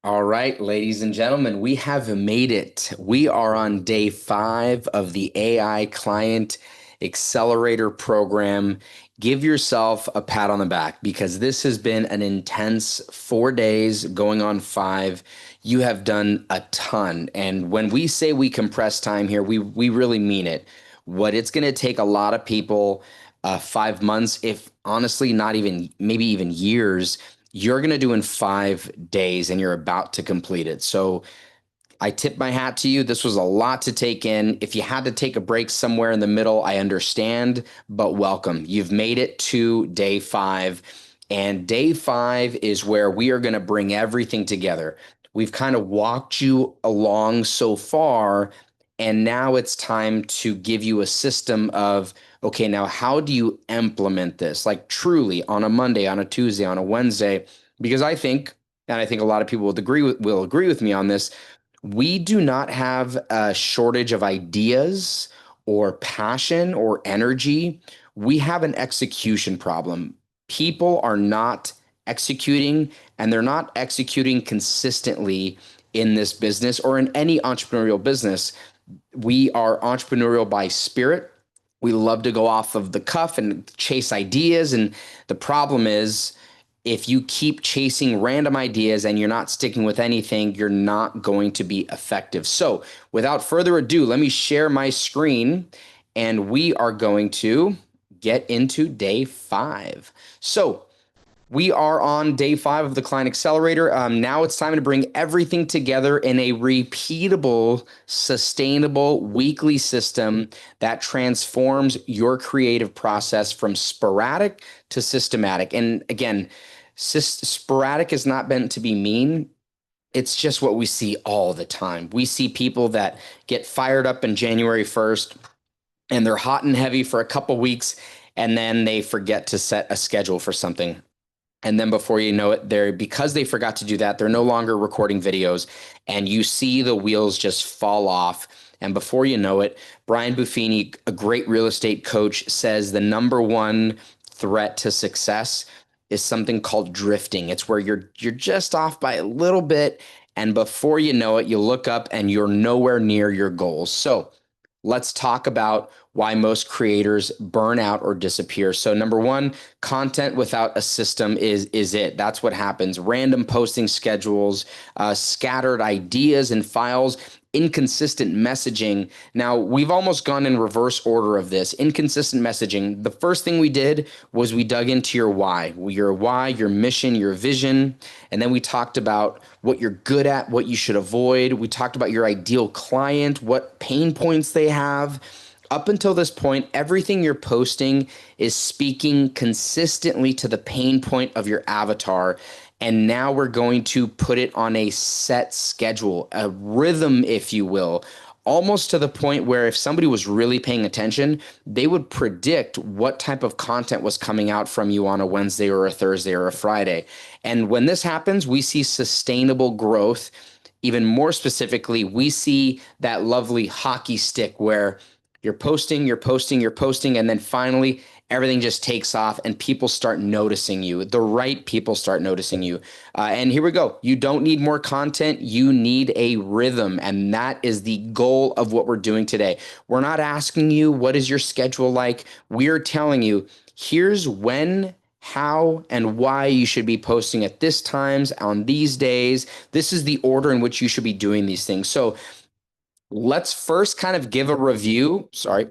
All right, ladies and gentlemen, we have made it. We are on day 5 of the AI Client Accelerator program. Give yourself a pat on the back because this has been an intense 4 days going on 5. You have done a ton. And when we say we compress time here, we really mean it. What it's going to take a lot of people, 5 months, if honestly, not even, maybe even years, you're going to do in 5 days and you're about to complete it. So I tip my hat to you. This was a lot to take in. If you had to take a break somewhere in the middle, I understand, but welcome. You've made it to day 5. And day 5 is where we are going to bring everything together. We've kind of walked you along so far, and now it's time to give you a system of, okay, now how do you implement this? Like truly on a Monday, on a Tuesday, on a Wednesday, because I think, and I think a lot of people will agree with me on this, we do not have a shortage of ideas or passion or energy. We have an execution problem. People are not executing, and they're not executing consistently in this business or in any entrepreneurial business. We are entrepreneurial by spirit. We love to go off of the cuff and chase ideas. And the problem is, if you keep chasing random ideas and you're not sticking with anything, you're not going to be effective. So, without further ado, let me share my screen and we are going to get into day 5. So, we are on day 5 of the Client Accelerator. Now it's time to bring everything together in a repeatable, sustainable weekly system that transforms your creative process from sporadic to systematic. And again, sporadic is not meant to be mean. It's just what we see all the time. We see people that get fired up in January 1st and they're hot and heavy for a couple weeks, and then they forget to set a schedule for something. And then before you know it, because they forgot to do that, they're no longer recording videos, and you see the wheels just fall off. And before you know it, Brian Buffini, a great real estate coach, says the number one threat to success is something called drifting. It's where you're just off by a little bit, and before you know it, you look up and you're nowhere near your goals. So let's talk about why most creators burn out or disappear. So number one, content without a system is it. That's what happens. Random posting schedules, scattered ideas and files, inconsistent messaging. Now, we've almost gone in reverse order of this. Inconsistent messaging. The first thing we did was we dug into your why, your mission, your vision. And then we talked about what you're good at, what you should avoid. We talked about your ideal client, what pain points they have. Up until this point, everything you're posting is speaking consistently to the pain point of your avatar. And now we're going to put it on a set schedule, a rhythm, if you will, almost to the point where if somebody was really paying attention, they would predict what type of content was coming out from you on a Wednesday or a Thursday or a Friday. And when this happens, we see sustainable growth. Even more specifically, we see that lovely hockey stick where you're posting, you're posting, you're posting, and then finally everything just takes off and people start noticing you. The right people start noticing you. And here we go. You don't need more content. You need a rhythm. And that is the goal of what we're doing today. We're not asking you, what is your schedule like? We're telling you, here's when, how, and why you should be posting at this times on these days. This is the order in which you should be doing these things. So let's first kind of give a review. Sorry.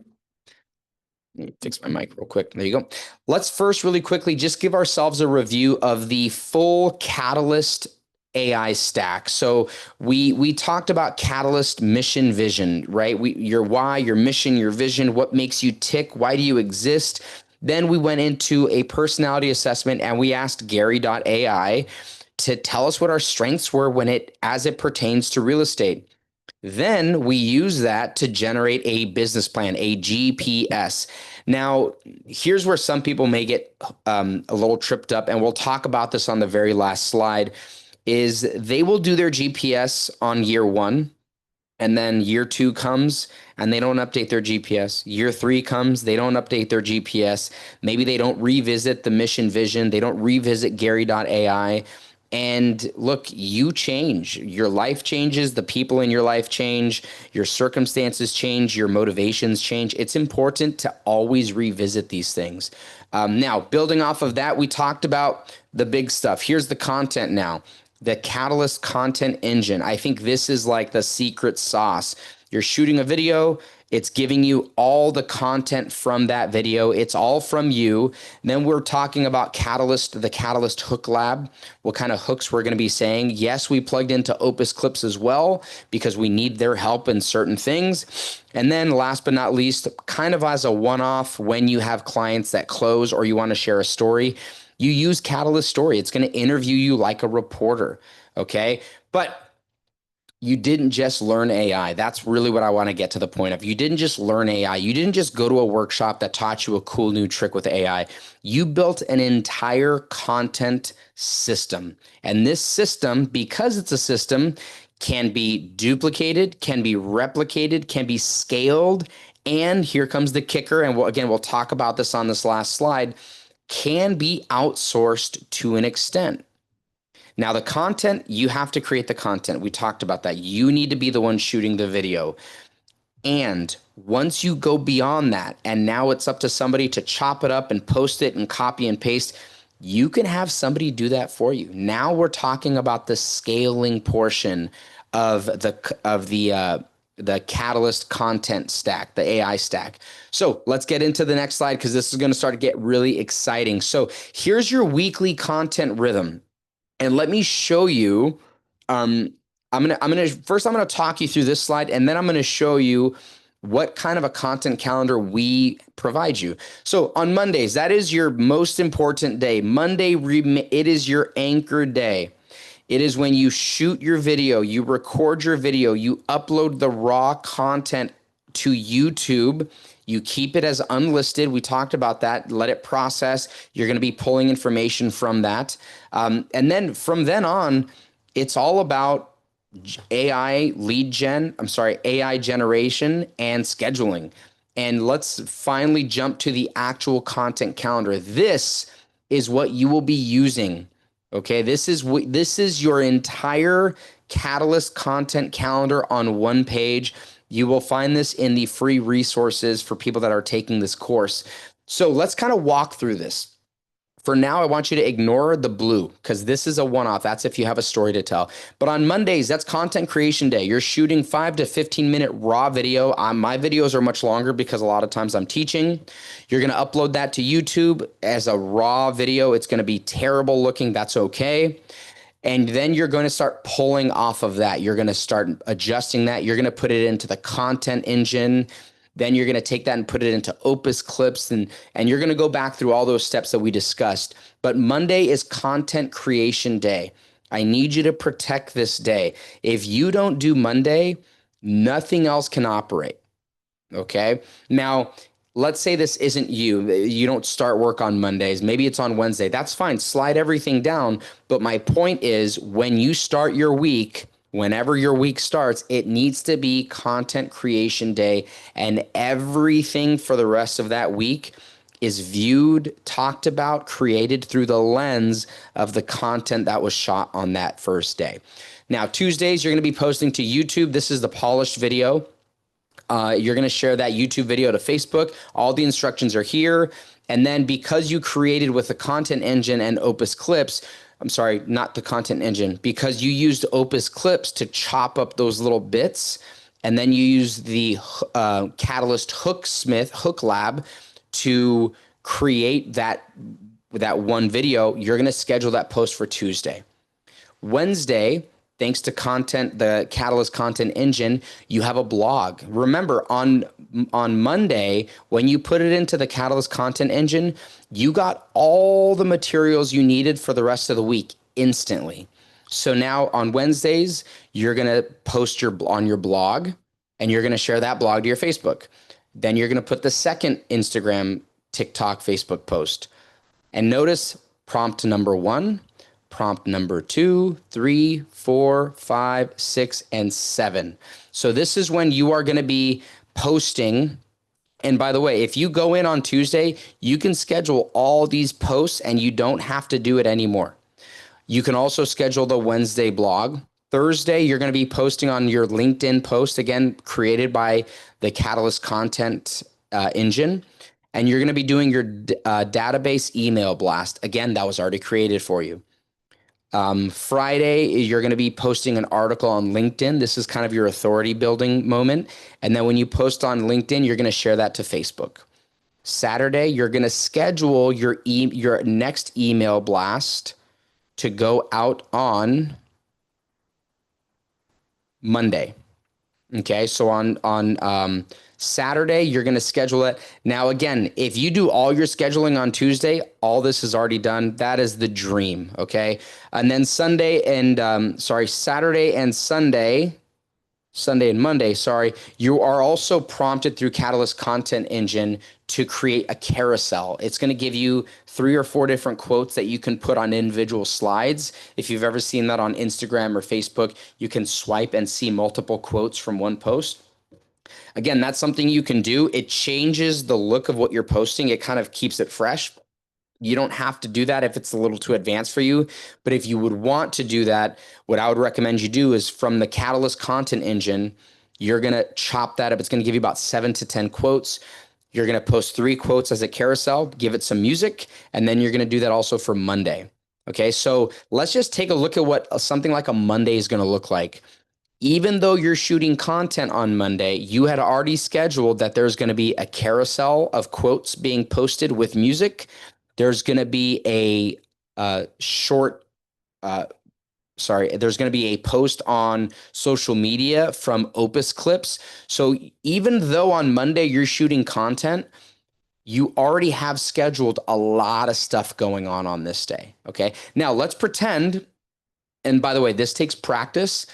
Let me fix my mic real quick. There you go. Let's first really quickly just give ourselves a review of the full Catalyst AI stack. So we talked about Catalyst mission vision, right? Your why, your mission, your vision, what makes you tick, why do you exist? Then we went into a personality assessment and we asked Gary.ai to tell us what our strengths were as it pertains to real estate. Then we use that to generate a business plan, a GPS. Now, here's where some people may get a little tripped up, and we'll talk about this on the very last slide, is they will do their GPS on year one, and then year two comes and they don't update their GPS. Year three comes, they don't update their GPS. Maybe they don't revisit the mission vision. They don't revisit Gary.ai. And look, you change. Your life changes. The people in your life change. Your circumstances change. Your motivations change. It's important to always revisit these things. Now, building off of that, we talked about the big stuff. Here's the content now. The Catalyst content engine. I think this is like the secret sauce. You're shooting a video, it's giving you all the content from that video. It's all from you. Then we're talking about Catalyst, the Catalyst Hook Lab, what kind of hooks we're going to be saying. Yes, we plugged into Opus Clips as well because we need their help in certain things. And then last but not least, kind of as a one-off, when you have clients that close or you want to share a story, you use Catalyst Story. It's going to interview you like a reporter, okay? But you didn't just learn AI. That's really what I want to get to the point of. You didn't just learn AI. You didn't just go to a workshop that taught you a cool new trick with AI. You built an entire content system. And this system, because it's a system, can be duplicated, can be replicated, can be scaled. And here comes the kicker. And we'll talk about this on this last slide, can be outsourced to an extent. Now, the content, you have to create the content. We talked about that. You need to be the one shooting the video. And once you go beyond that, and now it's up to somebody to chop it up and post it and copy and paste, you can have somebody do that for you. Now we're talking about the scaling portion of the Catalyst content stack, the AI stack. So let's get into the next slide because this is going to start to get really exciting. So here's your weekly content rhythm. And let me show you, I'm gonna talk you through this slide, and then I'm gonna show you what kind of a content calendar we provide you. So on Mondays, that is your most important day. Monday, it is your anchor day. It is when you shoot your video, you record your video, you upload the raw content to YouTube. You keep it as unlisted. We talked about that. Let it process. You're going to be pulling information from that. And then from then on, it's all about AI generation and scheduling. And let's finally jump to the actual content calendar. This is what you will be using. Okay, this is your entire Catalyst content calendar on one page. You will find this in the free resources for people that are taking this course. So let's kind of walk through this. For now, I want you to ignore the blue because this is a one-off. That's if you have a story to tell. But on Mondays, that's content creation day. You're shooting 5 to 15 minute raw video. My videos are much longer because a lot of times I'm teaching. You're going to upload that to YouTube as a raw video. It's going to be terrible looking. That's okay. And then you're going to start pulling off of that. You're going to start adjusting that. You're going to put it into the content engine. Then you're going to take that and put it into Opus Clips, and you're going to go back through all those steps that we discussed. But Monday is content creation day. I need you to protect this day. If you don't do Monday, nothing else can operate. Okay? Now, let's say this isn't you. You don't start work on Mondays. Maybe it's on Wednesday. That's fine. Slide everything down. But my point is, when you start your week, whenever your week starts, it needs to be content creation day, and everything for the rest of that week is viewed, talked about, created through the lens of the content that was shot on that first day. Now, Tuesdays, you're going to be posting to YouTube. This is the polished video. You're going to share that YouTube video to Facebook. All the instructions are here. And then because you created with the content engine and Opus Clips, I'm sorry, not the content engine, because you used Opus Clips to chop up those little bits, and then you use the Catalyst Hook Lab to create that one video, you're going to schedule that post for Tuesday. Wednesday, thanks to the Catalyst content engine, you have a blog. Remember, on Monday, when you put it into the Catalyst content engine, you got all the materials you needed for the rest of the week instantly. So now on Wednesdays, you're going to post on your blog, and you're going to share that blog to your Facebook. Then you're going to put the second Instagram, TikTok, Facebook post. And notice prompt number 1, prompt number 2, 3, 4, 5, 6, and 7. So this is when you are going to be posting. And by the way, if you go in on Tuesday, you can schedule all these posts and you don't have to do it anymore. You can also schedule the Wednesday blog. Thursday, you're going to be posting on your LinkedIn post, again, created by the Catalyst content engine. And you're going to be doing your database email blast. Again, that was already created for you. Friday, you're going to be posting an article on LinkedIn. This is kind of your authority building moment. And then when you post on LinkedIn, you're going to share that to Facebook. Saturday, you're going to schedule your next email blast to go out on Monday. Okay, so on Saturday, you're going to schedule it. Now, again, if you do all your scheduling on Tuesday, all this is already done. That is the dream. Okay, and then Saturday and Sunday and Monday, you are also prompted through Catalyst Content Engine to create a carousel. It's going to give you 3 or 4 different quotes that you can put on individual slides. If you've ever seen that on Instagram or Facebook, you can swipe and see multiple quotes from one post. Again, that's something you can do. It changes the look of what you're posting. It kind of keeps it fresh. You don't have to do that if it's a little too advanced for you. But if you would want to do that, what I would recommend you do is from the Catalyst content engine, you're going to chop that up. It's going to give you about 7 to 10 quotes. You're going to post 3 quotes as a carousel, give it some music, and then you're going to do that also for Monday. Okay, so let's just take a look at what something like a Monday is going to look like. Even though you're shooting content on Monday, you had already scheduled that there's going to be a carousel of quotes being posted with music. There's going to be there's going to be a post on social media from Opus Clips. So even though on Monday you're shooting content, you already have scheduled a lot of stuff going on this day. Okay. Now let's pretend, and by the way, this takes practice.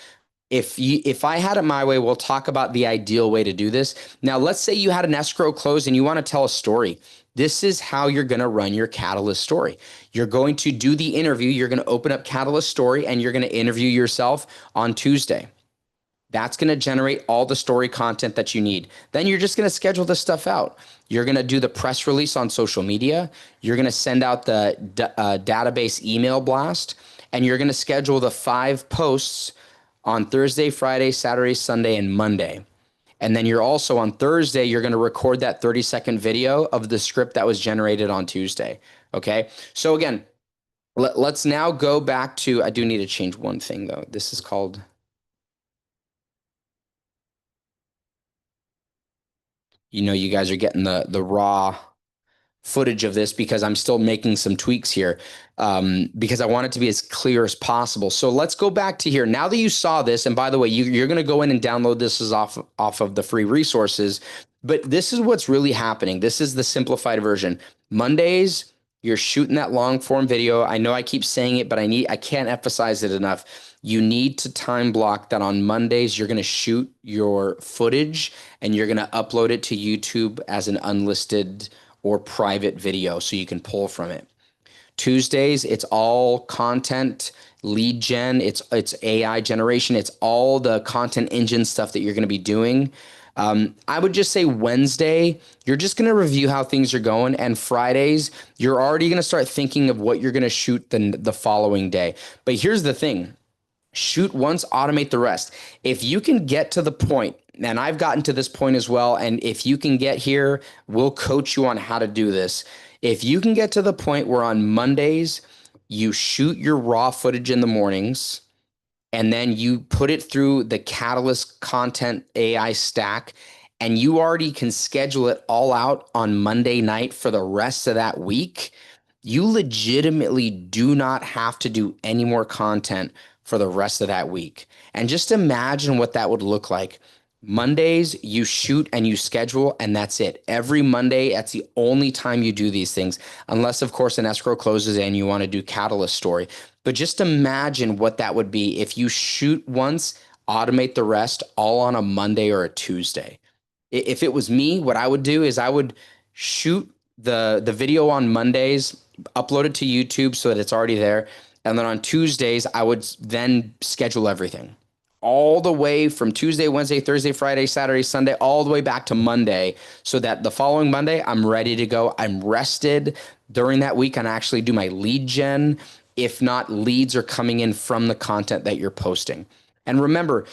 If I had it my way, we'll talk about the ideal way to do this. Now, let's say you had an escrow close and you want to tell a story. This is how you're going to run your Catalyst story. You're going to do the interview. You're going to open up Catalyst story and you're going to interview yourself on Tuesday. That's going to generate all the story content that you need. Then you're just going to schedule this stuff out. You're going to do the press release on social media. You're going to send out the database email blast, and you're going to schedule the 5 posts on Thursday, Friday, Saturday, Sunday, and Monday. And then you're also on Thursday, you're going to record that 30-second video of the script that was generated on Tuesday. Okay. So again, let's now go back to, I do need to change one thing though. This is called, you guys are getting the raw footage of this because I'm still making some tweaks here because I want it to be as clear as possible. So let's go back to here. Now that you saw this, and by the way, you're going to go in and download this as off of the free resources, but this is what's really happening. This is the simplified version. Mondays, you're shooting that long form video. I know I keep saying it, but I can't emphasize it enough. You need to time block that on Mondays. You're going to shoot your footage and you're going to upload it to YouTube as an unlisted or private video so you can pull from it. Tuesdays, it's all content, lead gen, it's AI generation, it's all the content engine stuff that you're going to be doing. I would just say Wednesday, you're just going to review how things are going, and Fridays, you're already going to start thinking of what you're going to shoot the following day. But here's the thing. Shoot once, automate the rest. If you can get to the point, and I've gotten to this point as well, and if you can get here, we'll coach you on how to do this. If you can get to the point where on Mondays, you shoot your raw footage in the mornings, and then you put it through the Catalyst content AI stack, and you already can schedule it all out on Monday night for the rest of that week, you legitimately do not have to do any more content for the rest of that week. And just imagine what that would look like. Mondays, you shoot and you schedule, and that's it. Every Monday, that's the only time you do these things, unless, of course, an escrow closes and you want to do Catalyst Story. But just imagine what that would be if you shoot once, automate the rest all on a Monday or a Tuesday. If it was me, what I would do is I would shoot the video on Mondays, upload it to YouTube so that it's already there. And then on Tuesdays, I would then schedule everything all the way from Tuesday, Wednesday, Thursday, Friday, Saturday, Sunday, all the way back to Monday, so that the following Monday, I'm ready to go. I'm rested during that week and I actually do my lead gen. If not, leads are coming in from the content that you're posting. And remember,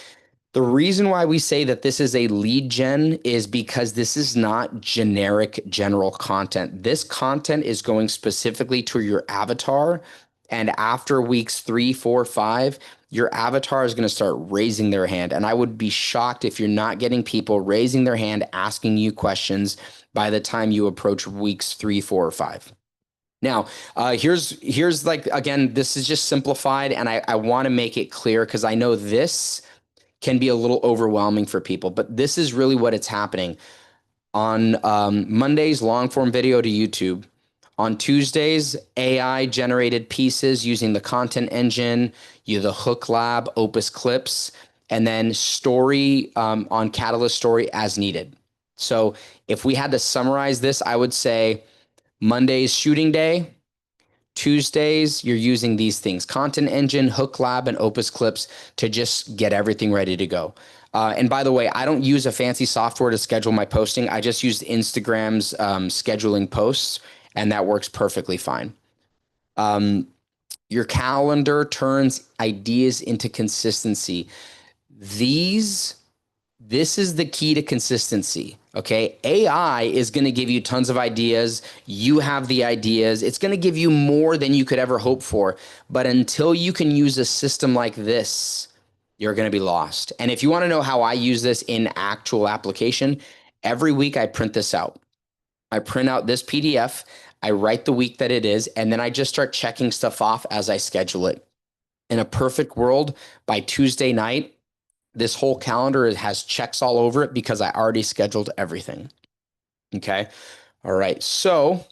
the reason why we say that this is a lead gen is because this is not generic general content. This content is going specifically to your avatar. And after weeks 3, 4, 5, your avatar is going to start raising their hand. And I would be shocked if you're not getting people raising their hand, asking you questions by the time you approach weeks 3, 4, or 5. Now, here's like, again, this is just simplified. And I want to make it clear because I know this can be a little overwhelming for people, but this is really what it's happening. On Mondays, long form video to YouTube. On Tuesdays, AI generated pieces using the content engine, the Hook Lab, Opus Clips, and then story on Catalyst Story as needed. So if we had to summarize this, I would say Monday's shooting day, Tuesdays, you're using these things, Content Engine, Hook Lab, and Opus Clips to just get everything ready to go. And by the way, I don't use a fancy software to schedule my posting. I just use Instagram's scheduling posts, and that works perfectly fine. Your calendar turns ideas into consistency. This is the key to consistency. Okay. AI is going to give you tons of ideas. You have the ideas. It's going to give you more than you could ever hope for. But until you can use a system like this, you're going to be lost. And if you want to know how I use this in actual application, every week I print this out. I print out this PDF. I write the week that it is, and then I just start checking stuff off as I schedule it. In a perfect world, by Tuesday night, this whole calendar has checks all over it because I already scheduled everything. Okay. All right. So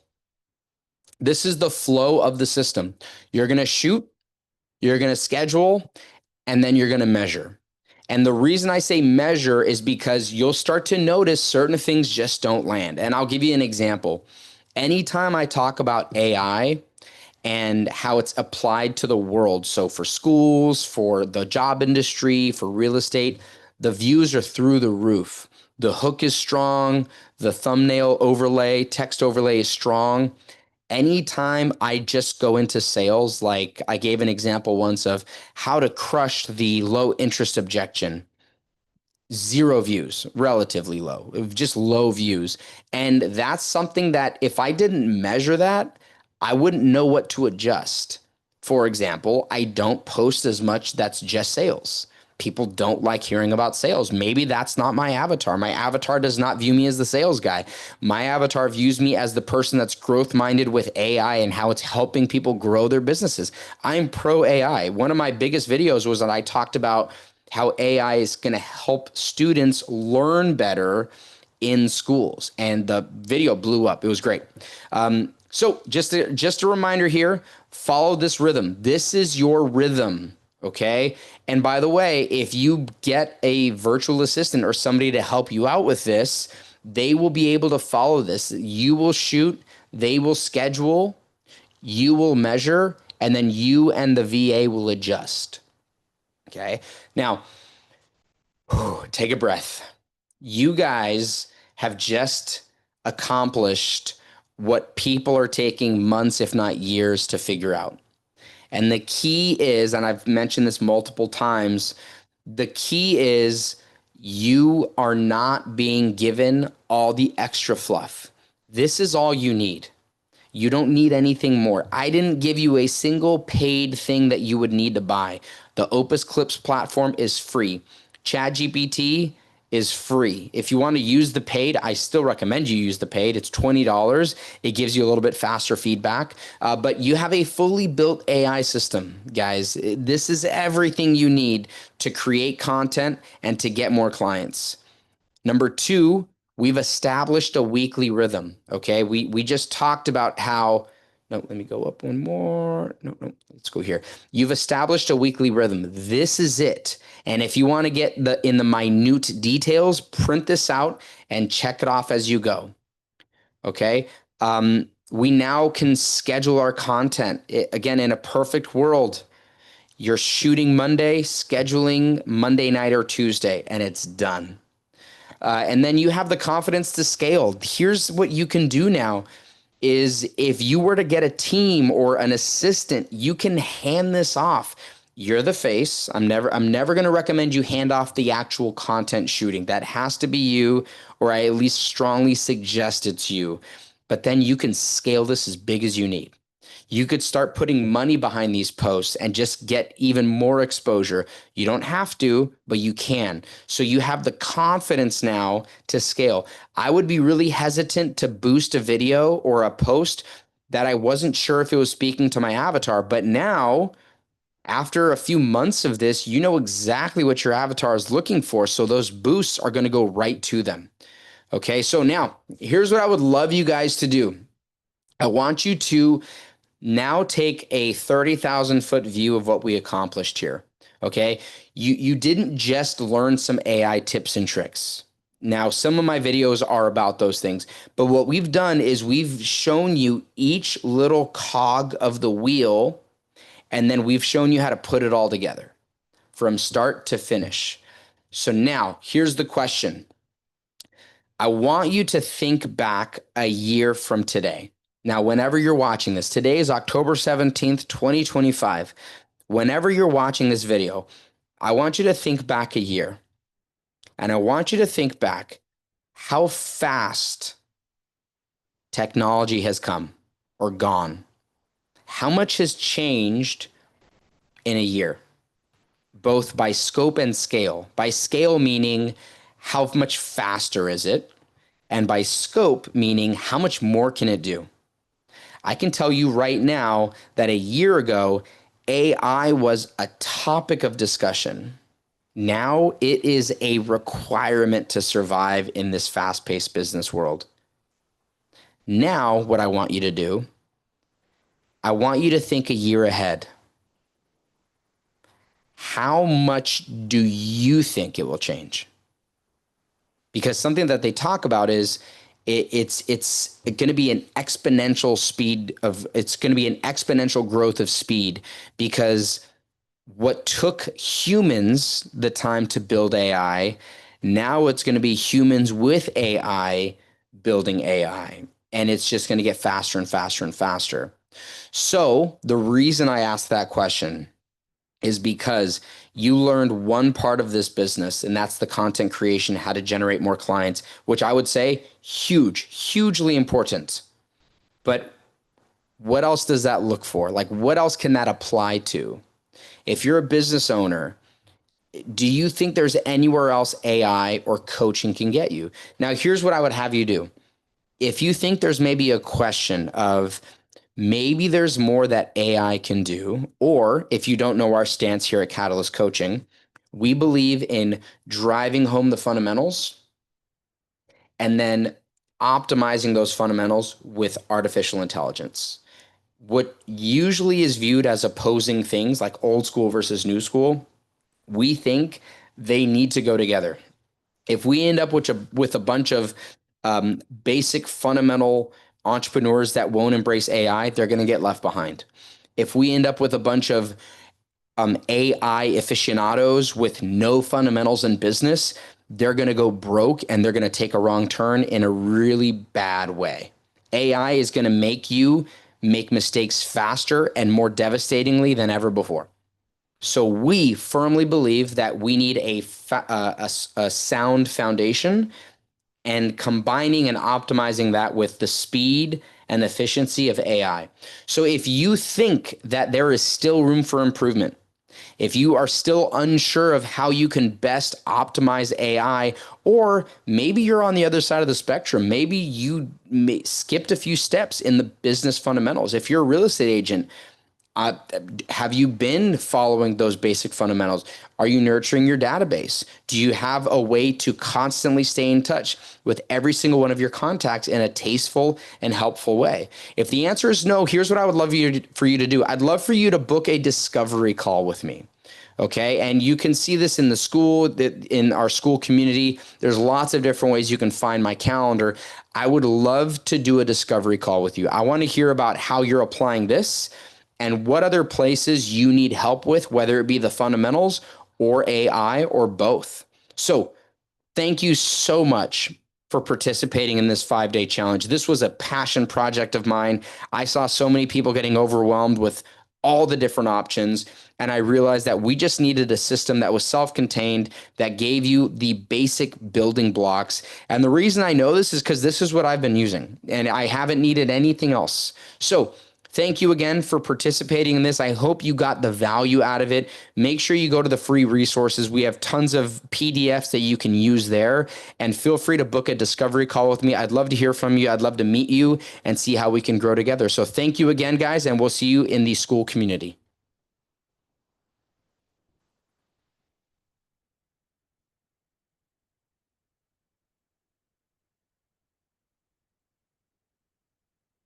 this is the flow of the system. You're going to shoot, you're going to schedule, and then you're going to measure. And the reason I say measure is because you'll start to notice certain things just don't land. And I'll give you an example. Anytime I talk about AI, and how it's applied to the world. So for schools, for the job industry, for real estate, the views are through the roof. The hook is strong. The thumbnail overlay, text overlay is strong. Anytime I just go into sales, like I gave an example once of how to crush the low interest objection. 0 views, relatively low, just low views. And that's something that if I didn't measure that, I wouldn't know what to adjust. For example, I don't post as much that's just sales. People don't like hearing about sales. Maybe that's not my avatar. My avatar does not view me as the sales guy. My avatar views me as the person that's growth minded with AI and how it's helping people grow their businesses. I'm pro AI. One of my biggest videos was that I talked about how AI is going to help students learn better in schools. And the video blew up. It was great. So just a reminder here, follow this rhythm. This is your rhythm. Okay. And by the way, if you get a virtual assistant or somebody to help you out with this, they will be able to follow this. You will shoot, they will schedule, you will measure, and then you and the VA will adjust. Okay. Now, take a breath. You guys have just accomplished what people are taking months, if not years, to figure out. And the key is, and I've mentioned this multiple times, the key is you are not being given all the extra fluff. This is all you need. You don't need anything more. I didn't give you a single paid thing that you would need to buy. The Opus Clips platform is free. ChatGPT is free. If you want to use the paid, I still recommend you use the paid. It's $20. It gives you a little bit faster feedback, but you have a fully built AI system, guys. This is everything you need to create content and to get more clients. Number two, we've established a weekly rhythm. Okay. We just talked about how, no, let me go up one more. No, let's go here. You've established a weekly rhythm. This is it. And if you want to get in the minute details, print this out and check it off as you go. Okay. We now can schedule our content. Again, in a perfect world, you're shooting Monday, scheduling Monday night or Tuesday, and it's done. And then you have the confidence to scale. Here's what you can do now is if you were to get a team or an assistant, you can hand this off. You're the face. I'm never going to recommend you hand off the actual content shooting. That has to be you, or I at least strongly suggest it's you. But then you can scale this as big as you need. You could start putting money behind these posts and just get even more exposure. You don't have to, but you can. So you have the confidence now to scale. I would be really hesitant to boost a video or a post that I wasn't sure if it was speaking to my avatar. But now, after a few months of this, you know exactly what your avatar is looking for. So those boosts are going to go right to them. Okay, so now here's what I would love you guys to do. I want you to now take a 30,000-foot view of what we accomplished here. Okay. You didn't just learn some AI tips and tricks. Now, some of my videos are about those things, but what we've done is we've shown you each little cog of the wheel, and then we've shown you how to put it all together from start to finish. So now here's the question. I want you to think back a year from today. Now, whenever you're watching this, today is October 17th, 2025. Whenever you're watching this video, I want you to think back a year. And I want you to think back how fast technology has come or gone. How much has changed in a year, both by scope and scale. By scale meaning how much faster is it? And by scope meaning how much more can it do? I can tell you right now that a year ago, AI was a topic of discussion. Now it is a requirement to survive in this fast-paced business world. Now, what I want you to do, I want you to think a year ahead. How much do you think it will change? Because something that they talk about is it's going to be an exponential growth of speed, because what took humans the time to build AI, now it's going to be humans with AI building AI, and it's just going to get faster and faster and faster. So the reason I asked that question is because you learned one part of this business, and that's the content creation, how to generate more clients, which I would say hugely important. But what else does that look for? Like, what else can that apply to? If you're a business owner, do you think there's anywhere else AI or coaching can get you? Now, here's what I would have you do. If you think there's maybe a question of, maybe there's more that AI can do, or if you don't know our stance here at Catalyst Coaching, we believe in driving home the fundamentals and then optimizing those fundamentals with artificial intelligence. What usually is viewed as opposing things, like old school versus new school, we think they need to go together. If we end up with a bunch of basic fundamental entrepreneurs that won't embrace AI, they're going to get left behind. If we end up with a bunch of AI aficionados with no fundamentals in business, they're going to go broke and they're going to take a wrong turn in a really bad way. AI is going to make you make mistakes faster and more devastatingly than ever before. So we firmly believe that we need a sound foundation, and combining and optimizing that with the speed and efficiency of AI. So if you think that there is still room for improvement, If you are still unsure of how you can best optimize AI, or maybe you're on the other side of the spectrum, maybe you skipped a few steps in the business fundamentals. If you're a real estate agent, uh, have you been following those basic fundamentals? Are you nurturing your database? Do you have a way to constantly stay in touch with every single one of your contacts in a tasteful and helpful way? If the answer is no, here's what I would love for you to do. I'd love for you to book a discovery call with me. Okay. And you can see this in the school, in our school community. There's lots of different ways you can find my calendar. I would love to do a discovery call with you. I want to hear about how you're applying this and what other places you need help with, whether it be the fundamentals or AI or both. So thank you so much for participating in this 5-day challenge. This was a passion project of mine. I saw so many people getting overwhelmed with all the different options. And I realized that we just needed a system that was self-contained, that gave you the basic building blocks. And the reason I know this is because this is what I've been using, and I haven't needed anything else. So thank you again for participating in this. I hope you got the value out of it. Make sure you go to the free resources. We have tons of PDFs that you can use there, and feel free to book a discovery call with me. I'd love to hear from you. I'd love to meet you and see how we can grow together. So thank you again, guys, and we'll see you in the school community.